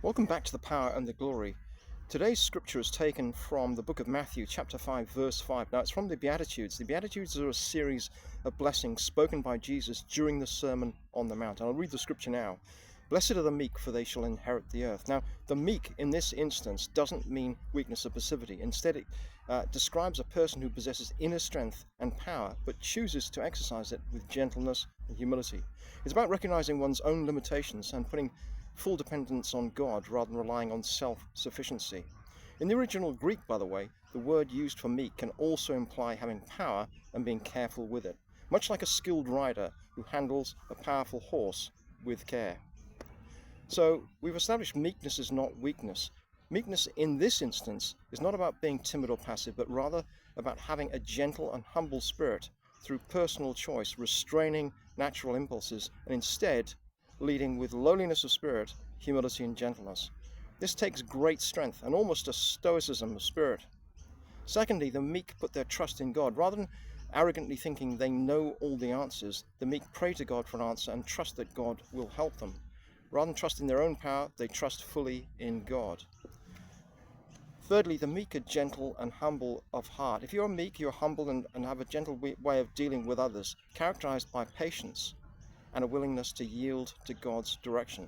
Welcome back to the Power and the Glory. Today's scripture is taken from the book of Matthew, chapter 5, verse 5. Now, it's from the Beatitudes. The Beatitudes are a series of blessings spoken by Jesus during the Sermon on the Mount. And I'll read the scripture now. Blessed are the meek, for they shall inherit the earth. Now, the meek in this instance doesn't mean weakness or passivity. Instead, it describes a person who possesses inner strength and power, but chooses to exercise it with gentleness and humility. It's about recognizing one's own limitations and putting full dependence on God rather than relying on self-sufficiency. In the original Greek, by the way, the word used for meek can also imply having power and being careful with it, much like a skilled rider who handles a powerful horse with care. So we've established meekness is not weakness. Meekness in this instance is not about being timid or passive, but rather about having a gentle and humble spirit through personal choice, restraining natural impulses, and instead leading with lowliness of spirit, humility and gentleness. This takes great strength and almost a stoicism of spirit. Secondly, the meek put their trust in God. Rather than arrogantly thinking they know all the answers, the meek pray to God for an answer and trust that God will help them. Rather than trusting their own power, they trust fully in God. Thirdly, the meek are gentle and humble of heart. If you're meek, you're humble and have a gentle way of dealing with others, characterized by patience and a willingness to yield to God's direction.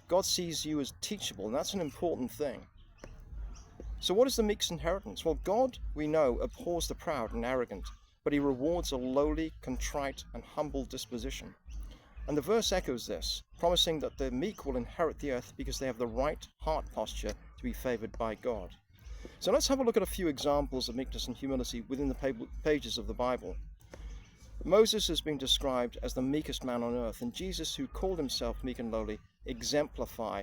God sees you as teachable, and that's an important thing. So what is the meek's inheritance? Well, God, we know, abhors the proud and arrogant, but he rewards a lowly, contrite, and humble disposition. And the verse echoes this, promising that the meek will inherit the earth because they have the right heart posture to be favored by God. So let's have a look at a few examples of meekness and humility within the pages of the Bible. Moses has been described as the meekest man on earth, and Jesus, who called himself meek and lowly, exemplify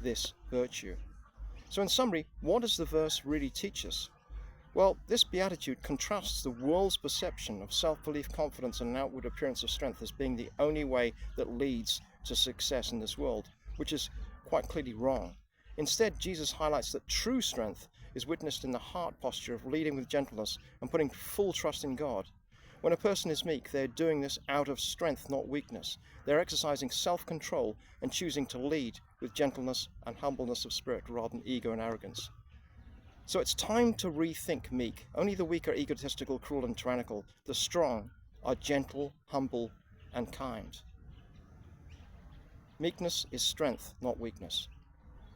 this virtue. So in summary, what does the verse really teach us? Well, this beatitude contrasts the world's perception of self-belief, confidence, and an outward appearance of strength as being the only way that leads to success in this world, which is quite clearly wrong. Instead, Jesus highlights that true strength is witnessed in the heart posture of leading with gentleness and putting full trust in God. When a person is meek, they're doing this out of strength, not weakness. They're exercising self-control and choosing to lead with gentleness and humbleness of spirit rather than ego and arrogance. So it's time to rethink meek. Only the weak are egotistical, cruel, and tyrannical. The strong are gentle, humble, and kind. Meekness is strength, not weakness.